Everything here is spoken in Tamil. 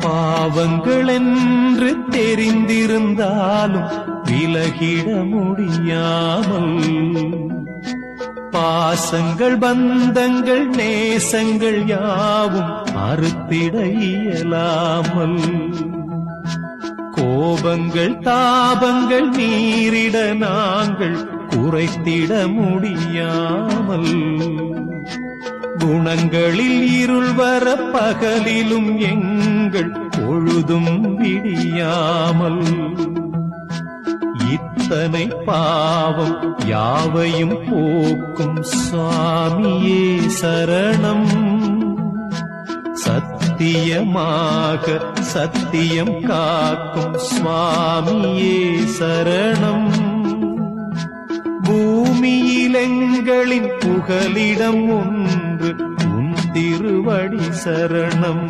பாவங்கள் என்று தெரிந்திருந்தாலும் விலகிட முடியாமல், பாசங்கள் பந்தங்கள் நேசங்கள் யாவும் அறுத்திட இயலாமல், கோபங்கள் தாபங்கள் நீரிட நாங்கள் குறைத்திட முடியாமல், குணங்களில் இருள் வர பகலிலும் எங்கள் பொழுதும் விடியாமல், இத்தனை பாவம் யாவையும் போக்கும் சுவாமியே சரணம். சத்தியமாக சத்தியம் காக்கும் சுவாமியே சரணம். பூமியில் எங்களின் புகலிடம் ஒன்று உன் திருவடி சரணம்.